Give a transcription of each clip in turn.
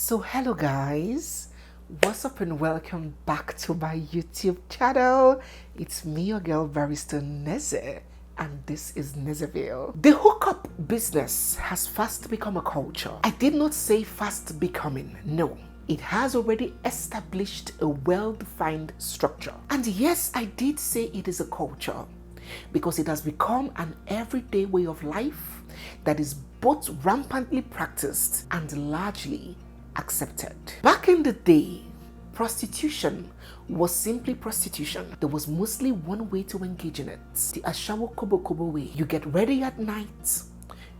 So hello guys, what's up and welcome back to my YouTube channel. It's me, your girl barrister Neze, and this is Nezeville. The hookup business has fast become a culture. I did not say fast becoming, no. It has already established a well-defined structure. And yes, I did say it is a culture because it has become an everyday way of life that is both rampantly practiced and largely accepted. Back in the day, prostitution was simply prostitution. There was mostly one way to engage in it, the ashawo kobo kobo way. You get ready at night,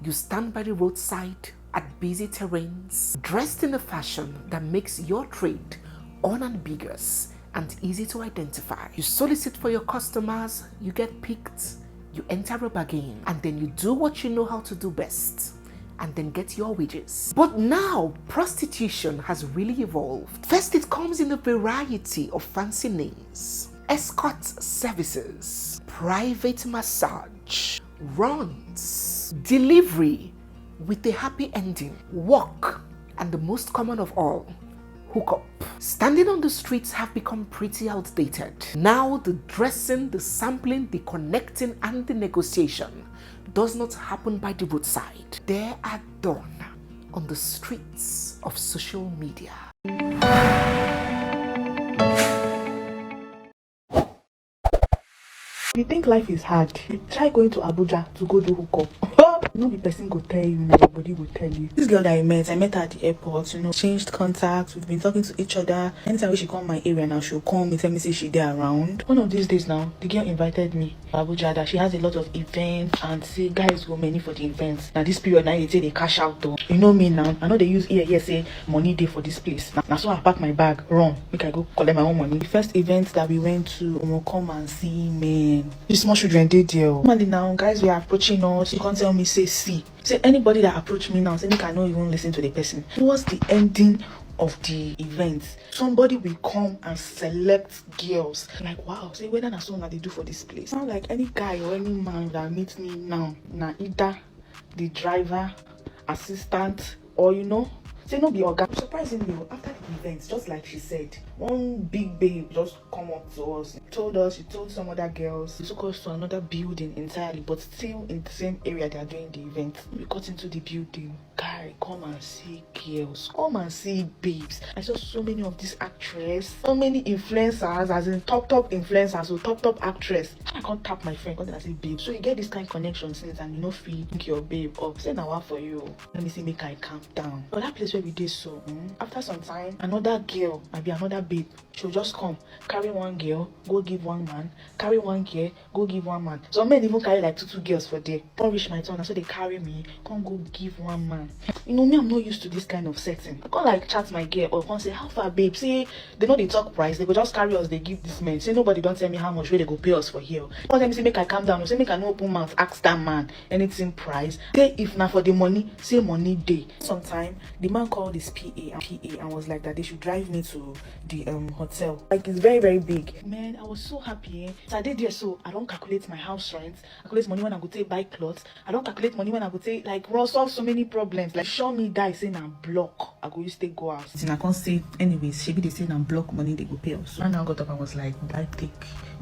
you stand by the roadside at busy terrains, dressed in a fashion that makes your trade unambiguous and easy to identify. You solicit for your customers, you get picked, you enter a bargain, and then you do what you know how to do best, and then get your wages. But now, prostitution has really evolved. First, it comes in a variety of fancy names: escort services, private massage, runs, delivery with a happy ending, work, and the most common of all, hookup. Standing on the streets have become pretty outdated. Now the dressing, the sampling, the connecting, and the negotiation does not happen by the roadside. They are done on the streets of social media. You think life is hard? You try going to Abuja to go do hookup. No be person go tell you, nobody will tell you. This girl that I met her at the airport, changed contacts, we've been talking to each other. Anytime she come my area now, she'll call me, tell me say she there around. One of these days now, the girl invited me to Abuja that she has a lot of events and say guys go many for the events. Now this period now they say they cash out though. You know me now, I know they use here say money day for this place. Now so I pack my bag, run, make I go collect my own money. The first event that we went to, come and see men. These small children did there. Normally now, guys were approaching us. You can't tell me say anybody that approach me now, say make I not even listen to the person. Towards the ending of the event, somebody will come and select girls. Like wow, say whether that's something that they do for this place. Now like any guy or any man that meets me now, either the driver, assistant, or say no be organ. Surprisingly, after the event, just like she said, one big babe just come up to us. She told some other girls. She took us to another building entirely, but still in the same area they are doing the event. We got into the building. Guy, come and see girls. Come and see babes. I saw so many of these actresses, so many influencers, as in top influencers, so top actress. I can't tap my friend because I say babe. So you get this kind of connection since and feel your babe up. Say now what for you. Let me see, make I calm down. But that place where we did so, after some time, another girl, maybe another babe, she'll just come, carry one girl, go give one man, carry one girl, go give one man. Some men even carry like two girls for there. Don't reach my turn, so they carry me, come go give one man. Me, I'm not used to this kind of setting. I can't like chat my girl or can't say, how far babe? Say, they know they talk price, they go just carry us, they give this man. Say, nobody don't tell me how much way they go pay us for here. Don't tell me say, make I calm down, or say, make I no open mouth, ask that man, anything price. Say, if not for the money, say money day. Sometime, the man called his PA and was like that they should drive me to the hotel. Like it's very, very big. Man, I was so happy. So I did there, so I don't calculate my house rent. I calculate money when I go take buy clothes. I don't calculate money when I go take like solve so many problems. Like show me die saying I'm block. I go use take go out. And I can't say anyways, she be they saying I'm block money they go pay us. So I now got up and was like, I take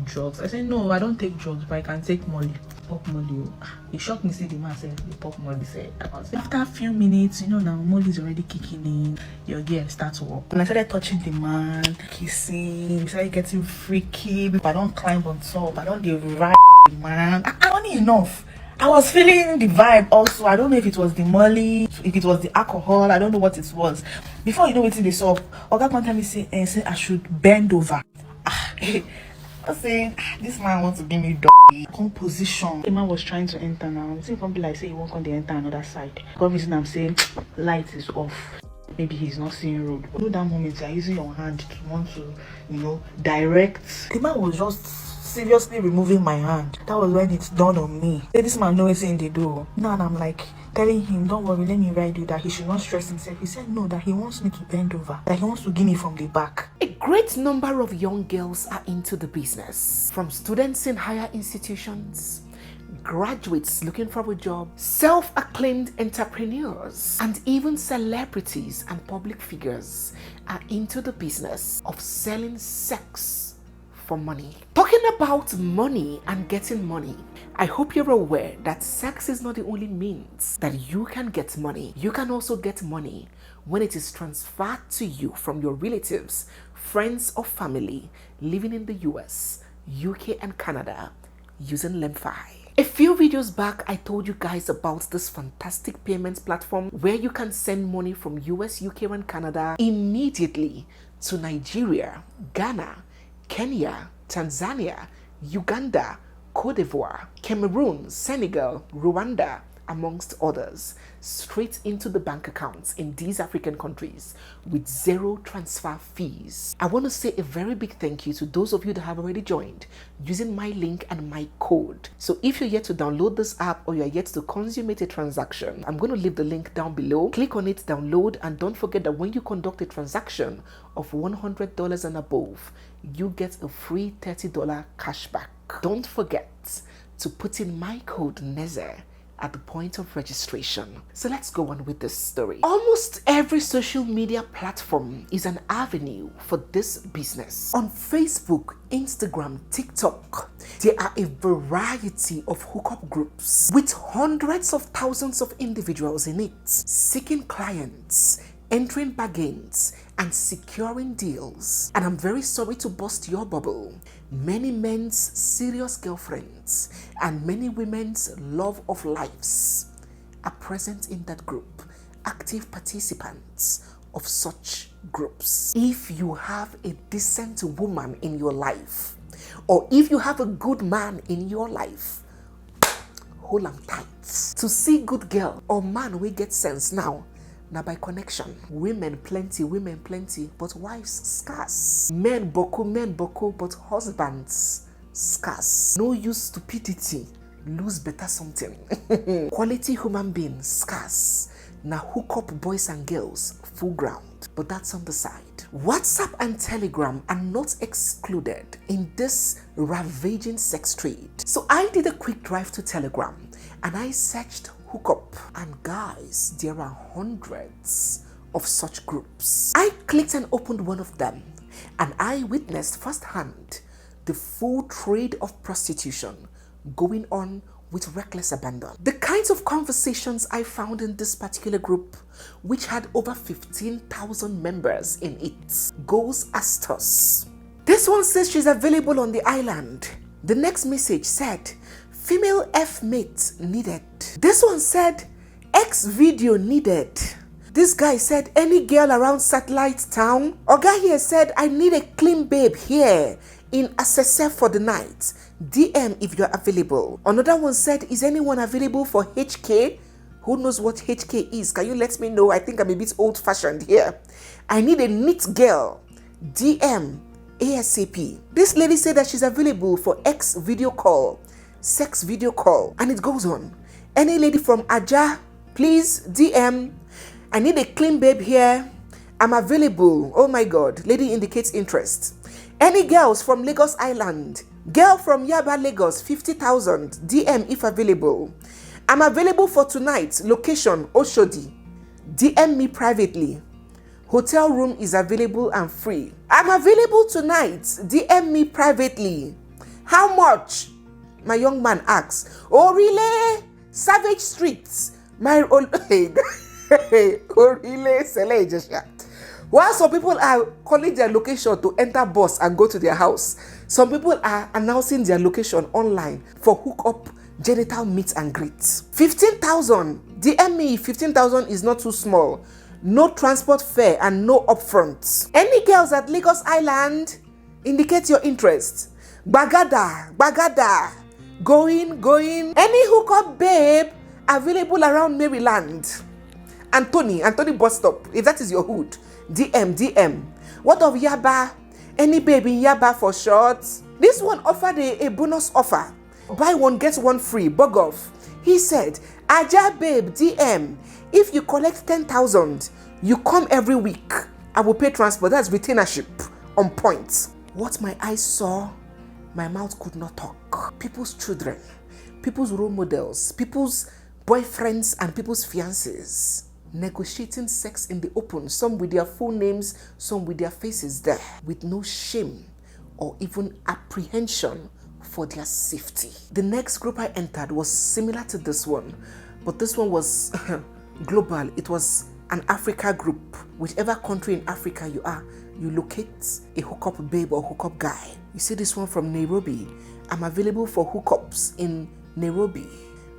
drugs. I said no, I don't take drugs, but I can take Molly. Pop Molly. It shocked me, see the man said the pop Molly said. After a few minutes, now Molly's already kicking in. Your girl starts to walk. And I started touching the man, kissing, we started getting freaky. I don't climb on top, I don't ride the man. Funny enough, I was feeling the vibe also. I don't know if it was the Molly, if it was the alcohol, I don't know what it was. Before you know what they saw, Oga come tell me say I should bend over. I was saying, this man wants to give me composition. The man was trying to enter now. It's going to be like say he won't come to enter another side. For reason I'm saying light is off. Maybe he's not seeing road. At that moment you're using your hand to want to, direct. The man was just seriously removing my hand. That was when it dawned on me. This man knows in the door. Now and I'm like telling him, don't worry, let me ride you, that he should not stress himself. He said no, that he wants me to bend over, that he wants to give me from the back. A great number of young girls are into the business, from students in higher institutions, graduates looking for a job, self-acclaimed entrepreneurs, and even celebrities and public figures are into the business of selling sex for money. Talking about money and getting money, I hope you're aware that sex is not the only means that you can get money. You can also get money when it is transferred to you from your relatives, friends, or family living in the US, UK, and Canada using Lemfi. A few videos back, I told you guys about this fantastic payments platform where you can send money from US, UK, and Canada immediately to Nigeria, Ghana, Kenya, Tanzania, Uganda, Cote d'Ivoire, Cameroon, Senegal, Rwanda, amongst others, straight into the bank accounts in these African countries with zero transfer fees. I want to say a very big thank you to those of you that have already joined using my link and my code. So if you're yet to download this app or you're yet to consummate a transaction, I'm going to leave the link down below. Click on it, download, and don't forget that when you conduct a transaction of $100 and above, you get a free $30 cashback. Don't forget to put in my code NEZE at the point of registration. So let's go on with this story. Almost every social media platform is an avenue for this business. On Facebook, Instagram, TikTok, there are a variety of hookup groups with hundreds of thousands of individuals in it, seeking clients, entering bargains, and securing deals. And I'm very sorry to burst your bubble. Many men's serious girlfriends and many women's love of lives are present in that group, active participants of such groups. If you have a decent woman in your life, or if you have a good man in your life, hold on tight. To see good girl or man, we get sense now. Now by connection, women plenty, but wives scarce. Men boku, but husbands scarce. No use stupidity, lose better something. Quality human being scarce. Now hook up boys and girls full ground, but that's on the side. WhatsApp and Telegram are not excluded in this ravaging sex trade. So I did a quick drive to Telegram and I searched hookup, and guys, there are hundreds of such groups. I clicked and opened one of them and I witnessed firsthand the full trade of prostitution going on with reckless abandon. The kinds of conversations I found in this particular group, which had over 15,000 members in it, goes as thus. This one says she's available on the island. The next message said, female F-mate needed. This one said, X video needed. This guy said, any girl around Satellite Town. Oga here said, I need a clean babe here in Asese for the night. DM if you're available. Another one said, is anyone available for HK? Who knows what HK is? Can you let me know? I think I'm a bit old-fashioned here. I need a neat girl. DM ASAP. This lady said that she's available for X video call, sex video call, and it goes on. Any lady from Aja, please DM. I need a clean babe here. I'm available. Oh my God. Lady indicates interest. Any girls from Lagos Island? Girl from Yaba, Lagos, 50,000. DM if available. I'm available for tonight. Location, Oshodi. DM me privately. Hotel room is available and free. I'm available tonight. DM me privately. How much? My young man asks. Oh, really? Savage Streets. My old... Oh, really? While some people are calling their location to enter bus and go to their house, some people are announcing their location online for hookup genital meet and greet. 15,000. DM me if 15,000 is not too small. No transport fare and no upfront. Any girls at Lagos Island? Indicate your interest. Bagada. Going. Any hookup babe available around Maryland? Anthony bus stop. If that is your hood. DM. What of Yaba? Any baby in Yaba for short? This one offered a bonus offer. Buy one, get one free. Bug off. He said, Aja babe, DM. If you collect 10,000, you come every week. I will pay transport. That's retainership on point. What my eyes saw, my mouth could not talk. People's children people's role models, people's boyfriends and people's fiancés, negotiating sex in the open, some with their full names, some with their faces there, with no shame or even apprehension for their safety. The next group I entered was similar to this one, but this one was global. It was an Africa group. Whichever country in Africa you are, you locate a hookup babe or hookup guy. You see this one from Nairobi. I'm available for hookups in Nairobi.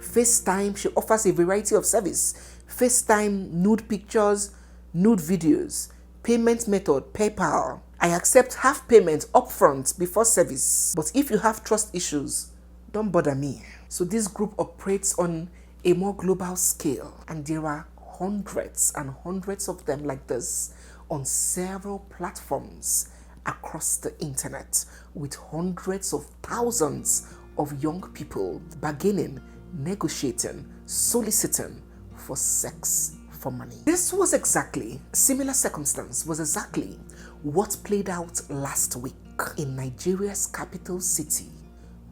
FaceTime, she offers a variety of service. FaceTime, nude pictures, nude videos. Payment method, PayPal. I accept half payment upfront before service. But if you have trust issues, don't bother me. So this group operates on a more global scale, and there are hundreds and hundreds of them like this on several platforms across the internet, with hundreds of thousands of young people bargaining, negotiating, soliciting for sex for money. This was exactly, similar circumstance was exactly what played out last week in Nigeria's capital city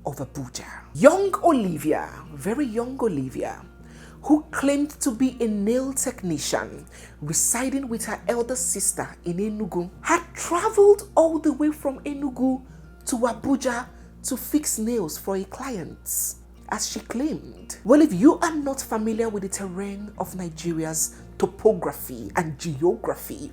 of Abuja. Young Olivia, very young Olivia, who claimed to be a nail technician residing with her elder sister in Enugu, had traveled all the way from Enugu to Abuja to fix nails for a client, as she claimed. Well, if you are not familiar with the terrain of Nigeria's topography and geography,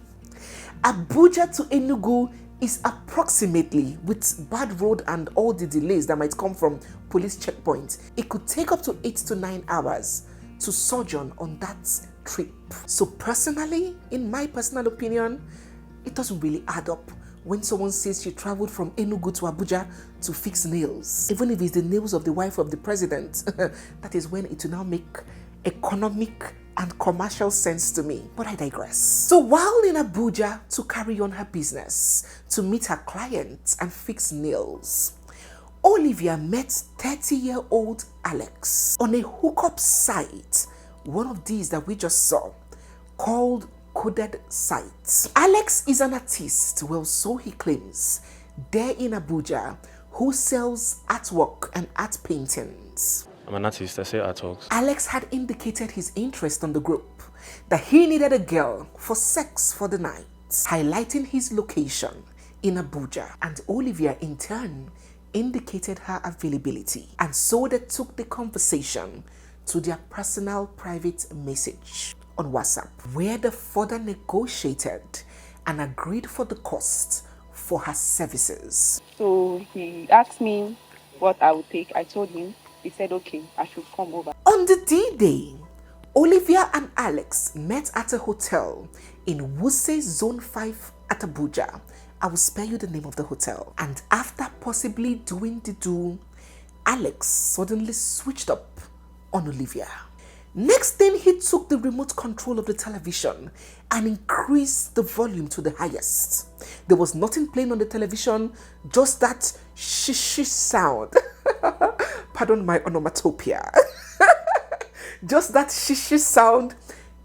Abuja to Enugu is approximately, with bad road and all the delays that might come from police checkpoints, it could take up to 8 to 9 hours to sojourn on that trip. So personally, in my personal opinion, it doesn't really add up when someone says she traveled from Enugu to Abuja to fix nails. Even if it's the nails of the wife of the president, that is when it will now make economic and commercial sense to me. But I digress. So while in Abuja to carry on her business, to meet her clients and fix nails, Olivia met 30-year-old Alex on a hookup site, one of these that we just saw, called Coded Sites. Alex is an artist, well, so he claims, there in Abuja, who sells artwork and art paintings. I'm an artist, I say artworks. Alex had indicated his interest on the group, that he needed a girl for sex for the night, highlighting his location in Abuja, and Olivia in turn indicated her availability, and so they took the conversation to their personal private message on WhatsApp, where they further negotiated and agreed for the cost for her services. So he asked me what I would take. I told him. He said, okay, I should come over. On the D-Day, Olivia and Alex met at a hotel in Wuse Zone 5 at Abuja. I will spare you the name of the hotel. And after possibly doing the do, Alex suddenly switched up on Olivia. Next thing, he took the remote control of the television and increased the volume to the highest. There was nothing playing on the television, just that shish sound. Pardon my onomatopoeia. Just that shish sound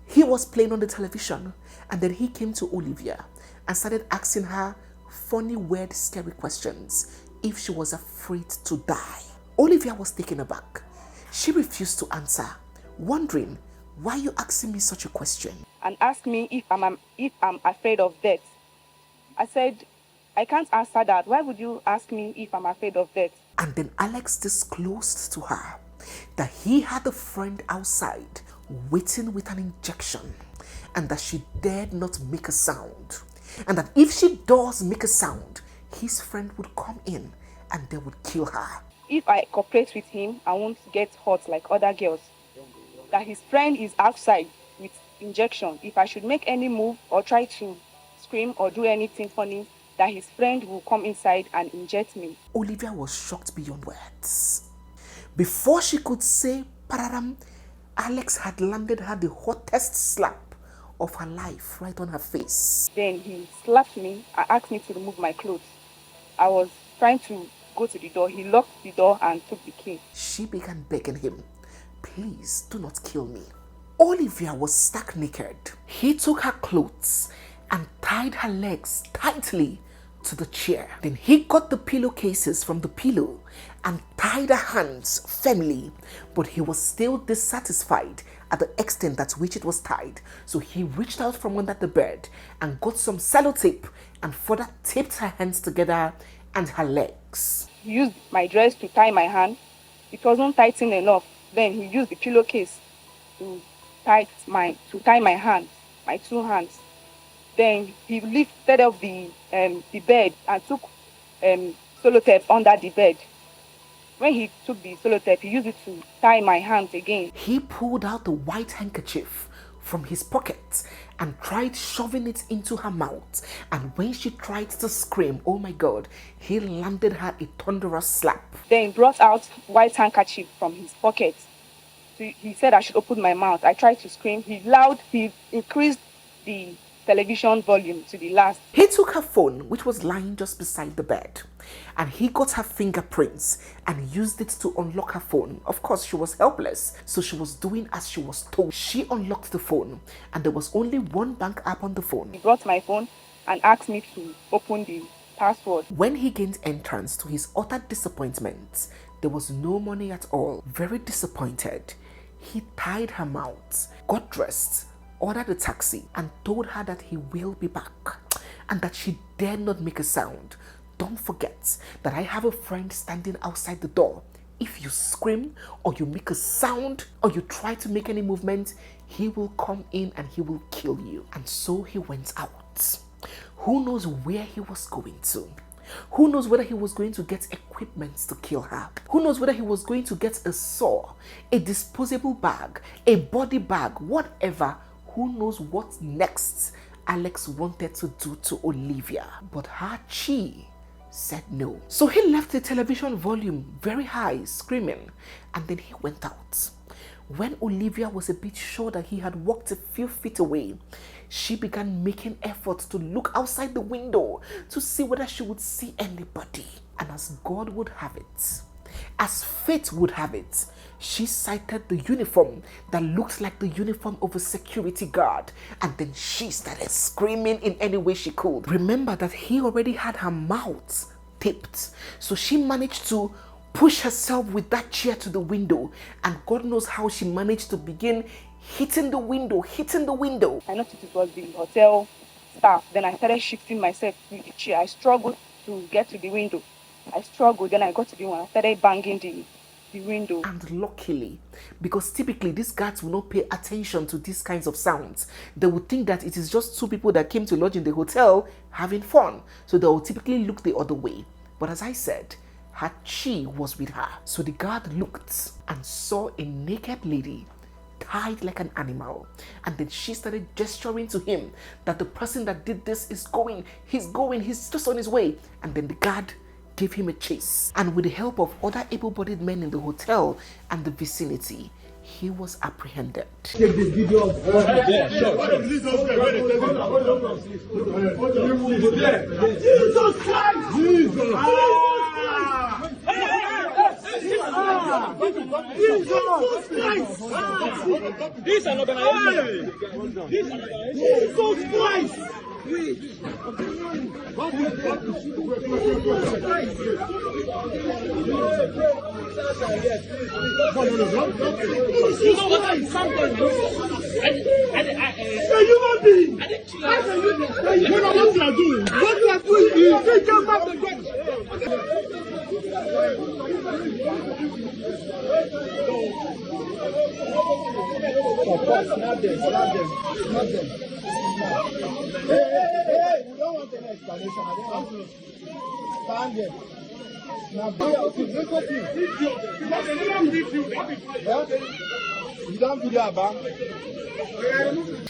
he was playing on the television. And then he came to Olivia and started asking her funny, weird, scary questions if she was afraid to die. Olivia was taken aback. She refused to answer, wondering, why are you asking me such a question? And asked me if I'm afraid of death. I said, I can't answer that. Why would you ask me if I'm afraid of death? And then Alex disclosed to her that he had a friend outside waiting with an injection, and that she dared not make a sound, and that if she does make a sound, his friend would come in and they would kill her. If I cooperate with him, I won't get hurt like other girls. That his friend is outside with injection. If I should make any move or try to scream or do anything funny, that his friend will come inside and inject me. Olivia was shocked beyond words. Before she could say pararam, Alex had landed her the hottest slap of her life right on her face. Then he slapped me and asked me to remove my clothes. I was trying to go to the door. He locked the door and took the key. She began begging him, please do not kill me. Olivia was stark naked. He took her clothes and tied her legs tightly to the chair. Then he got the pillowcases from the pillow and tied her hands firmly, but he was still dissatisfied at the extent at which it was tied. So he reached out from under the bed and got some sellotape and further taped her hands together and her legs. He used my dress to tie my hand. It wasn't tightened enough. Then he used the pillowcase to tie my hand, my two hands. Then he lifted up the bed and took sellotape under the bed. When he took the sellotape, he used it to tie my hands again. He pulled out the white handkerchief from his pocket and tried shoving it into her mouth. And when she tried to scream, oh my God, he landed her a thunderous slap. Then he brought out white handkerchief from his pocket. So he said I should open my mouth. I tried to scream. He increased the television volume to the last. He took her phone, which was lying just beside the bed, and he got her fingerprints and used it to unlock her phone. Of course, she was helpless, so she was doing as she was told. She unlocked the phone, and there was only one bank app on the phone. He brought my phone and asked me to open the password. When he gained entrance, to his utter disappointment, there was no money at all. Very disappointed, he tied her mouth, got dressed, ordered a taxi, and told her that he will be back and that she dare not make a sound. Don't forget that I have a friend standing outside the door. If you scream or you make a sound or you try to make any movement, he will come in and he will kill you. And so he went out. Who knows where he was going to? Who knows whether he was going to get equipment to kill her? Who knows whether he was going to get a saw, a disposable bag, a body bag, whatever. Who knows what next Alex wanted to do to Olivia? But her chi said no. So he left the television volume very high, screaming, and then he went out. When Olivia was a bit sure that he had walked a few feet away, she began making efforts to look outside the window to see whether she would see anybody. And as God would have it, as fate would have it, she sighted the uniform that looked like the uniform of a security guard, and then she started screaming in any way she could. Remember that he already had her mouth taped, so she managed to push herself with that chair to the window, and God knows how she managed to begin hitting the window. I noticed it was the hotel staff. Then I started shifting myself with the chair. I struggled to get to the window. Then I got to the window. I started banging the window. And luckily, because typically these guards will not pay attention to these kinds of sounds. They would think that it is just two people that came to lodge in the hotel having fun. So they will typically look the other way. But as I said, her chi was with her. So the guard looked and saw a naked lady tied like an animal, and then she started gesturing to him that the person that did this is going, he's just on his way. And then the guard gave him a chase, and with the help of other able-bodied men in the hotel and the vicinity, he was apprehended. Take this video of Jesus Christ! Jesus! Jesus Christ! This is an organization. Jesus Christ! You know what I'm saying? Human being! How can you do what you are doing? What you are doing is take them back the gun. Snap them. Hey, we don't want an explanation. I don't want to stand there. You don't video about.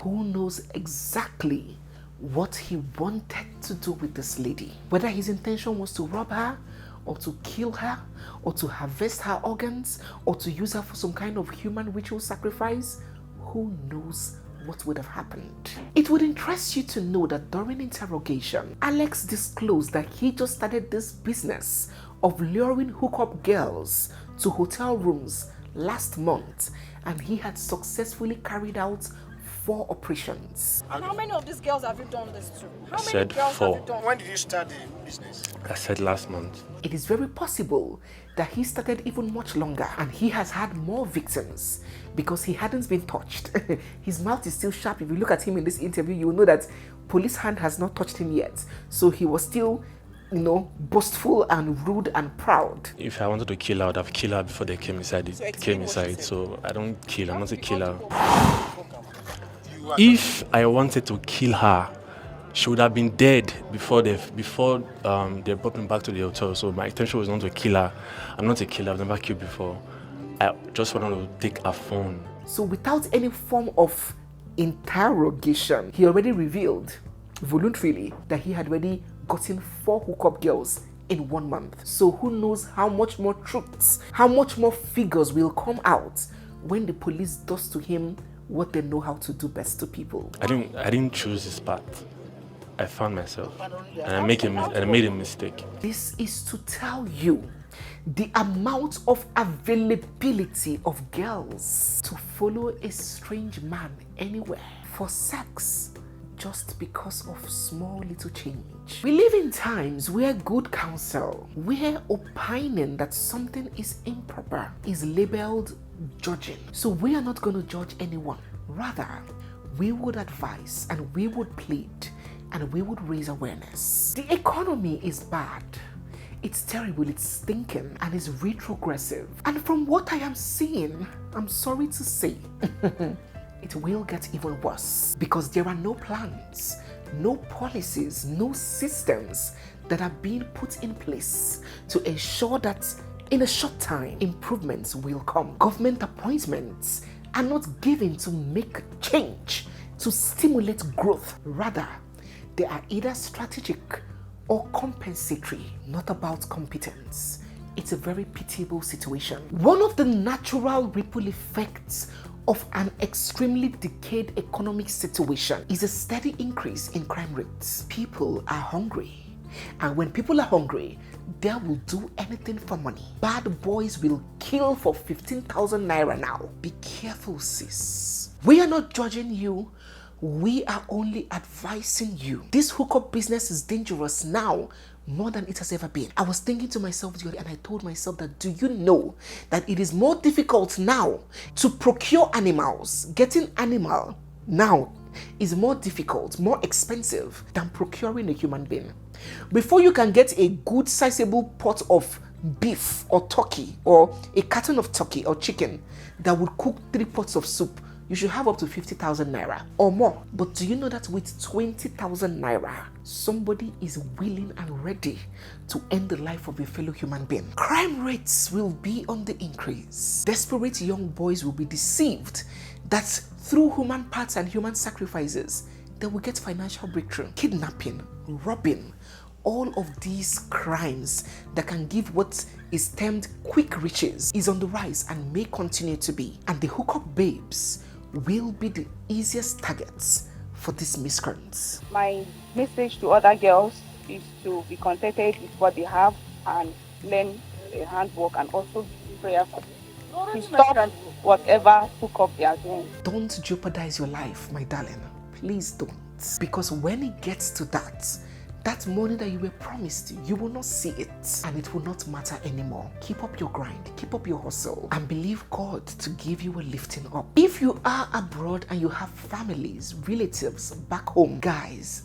Who knows exactly what he wanted to do with this lady? Whether his intention was to rob her, or to kill her, or to harvest her organs, or to use her for some kind of human ritual sacrifice, who knows what would have happened. It would interest you to know that during interrogation, Alex disclosed that he just started this business of luring hookup girls to hotel rooms last month, and he had successfully carried out 4 operations. And how many of these girls have you done this to? How many said girls 4. have you done? When did you start the business? I said last month. It is very possible that he started even much longer and he has had more victims because he hadn't been touched. His mouth is still sharp. If you look at him in this interview, you will know that police hand has not touched him yet. So he was still, boastful and rude and proud. If I wanted to kill her, I would have killed her before they came inside. So I don't kill. I'm not a killer. If I wanted to kill her, she would have been dead before they brought me back to the hotel. So my intention was not to kill her. I'm not a killer. I've never killed before. I just wanted to take her phone. So without any form of interrogation, he already revealed voluntarily that he had already gotten 4 hookup girls in 1 month. So who knows how much more truths, how much more figures will come out when the police does to him what they know how to do best to people. I didn't choose this path. I found myself, and I made a mistake. This is to tell you the amount of availability of girls to follow a strange man anywhere for sex just because of small little change. We live in times where good counsel, where opining that something is improper is labeled judging. So we are not going to judge anyone. Rather, we would advise and we would plead and we would raise awareness. The economy is bad. It's terrible, it's stinking, and it's retrogressive. And from what I am seeing, I'm sorry to say, it will get even worse because there are no plans, no policies, no systems that are being put in place to ensure that in a short time, improvements will come. Government appointments are not given to make change, to stimulate growth. Rather, they are either strategic or compensatory, not about competence. It's a very pitiable situation. One of the natural ripple effects of an extremely decayed economic situation is a steady increase in crime rates. People are hungry. And when people are hungry, they will do anything for money. Bad boys will kill for 15,000 naira now. Be careful, sis. We are not judging you. We are only advising you. This hookup business is dangerous now more than it has ever been. I was thinking to myself the other day and I told myself that, do you know that it is more difficult now to procure animals? Getting animal now is more difficult, more expensive than procuring a human being. Before you can get a good sizable pot of beef or turkey or a carton of turkey or chicken that would cook 3 pots of soup, you should have up to 50,000 naira or more. But do you know that with 20,000 naira, somebody is willing and ready to end the life of a fellow human being? Crime rates will be on the increase. Desperate young boys will be deceived that through human parts and human sacrifices, they will get financial breakthrough. Kidnapping, robbing, all of these crimes that can give what is termed quick riches is on the rise and may continue to be. And the hookup babes will be the easiest targets for these miscreants. My message to other girls is to be contented with what they have and learn handwork and also prayerful to stop whatever hookup they are doing. Don't jeopardize your life, my darling. Please don't. Because when it gets to that money that you were promised, you will not see it and it will not matter anymore. Keep up your grind, keep up your hustle, and believe God to give you a lifting up. If you are abroad and you have families, relatives back home, guys,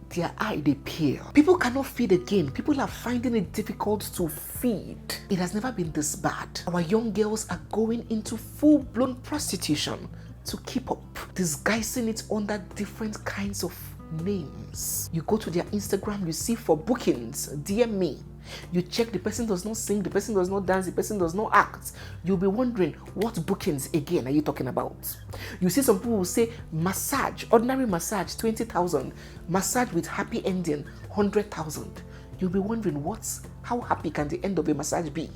their eye they peel. People cannot feed again. People are finding it difficult to feed. It has never been this bad. Our young girls are going into full-blown prostitution to keep up, disguising it under different kinds of names. You go to their Instagram, you see for bookings, DM me. You check, the person does not sing, the person does not dance, the person does not act. You'll be wondering, what bookings again are you talking about? You see some people will say massage, ordinary massage 20,000, massage with happy ending 100,000. You'll be wondering, how happy can the end of a massage be?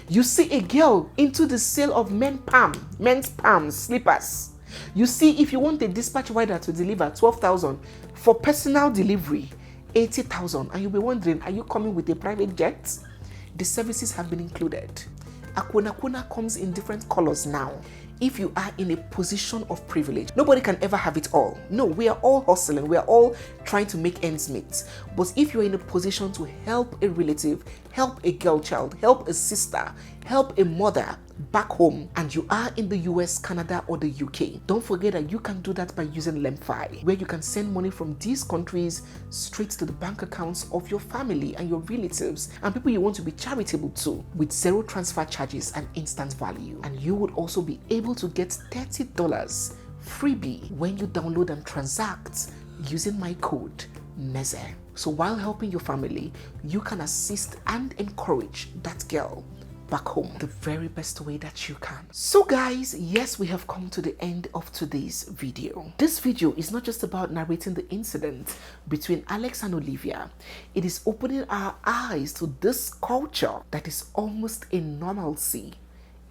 You see a girl into the sale of men's palm slippers. You see, if you want a dispatch rider to deliver 12,000 for personal delivery, 80,000, and you'll be wondering, are you coming with a private jet? The services have been included. Akuna comes in different colors now. if you are in a position of privilege. Nobody can ever have it all. No, we are all hustling. We are all trying to make ends meet. But if you're in a position to help a relative, help a girl child, help a sister, help a mother back home, and you are in the US, Canada, or the UK, don't forget that you can do that by using Lemfi, where you can send money from these countries straight to the bank accounts of your family and your relatives and people you want to be charitable to, with zero transfer charges and instant value. And you would also be able to get $30 freebie when you download and transact using my code NEZE. So while helping your family, you can assist and encourage that girl back home the very best way that you can. So guys, yes, we have come to the end of today's video. This video is not just about narrating the incident between Alex and Olivia. It is opening our eyes to this culture that is almost a normalcy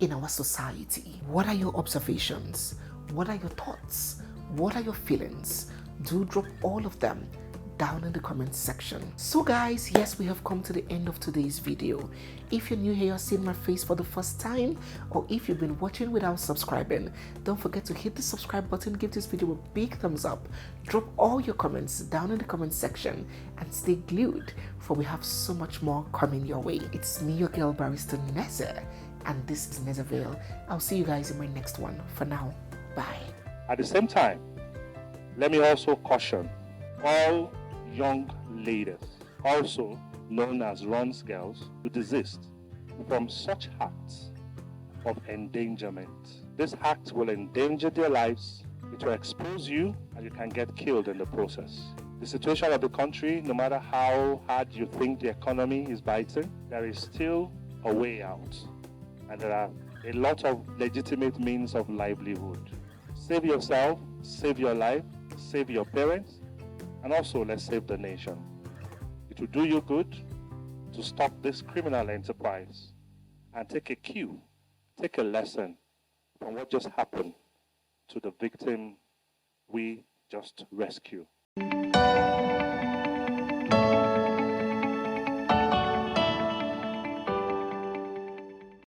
in our society. What are your observations? What are your thoughts? What are your feelings? Do drop all of them down in the comment section. So guys, yes, we have come to the end of today's video. If you're new here, you're seeing my face for the first time, or if you've been watching without subscribing, don't forget to hit the subscribe button, give this video a big thumbs up, drop all your comments down in the comment section, and stay glued, for we have so much more coming your way. It's me, your girl barrister Neze, and this is Nezeville. I'll see you guys in my next one. For now, bye. At the same time, let me also caution all young ladies, also known as runs girls, to desist from such acts of endangerment. This act will endanger their lives, it will expose you, and you can get killed in the process. The situation of the country, no matter how hard you think the economy is biting, there is still a way out, and there are a lot of legitimate means of livelihood. Save yourself, save your life, save your parents, and also let's save the nation. It will do you good to stop this criminal enterprise and take a cue, take a lesson from what just happened to the victim we just rescued.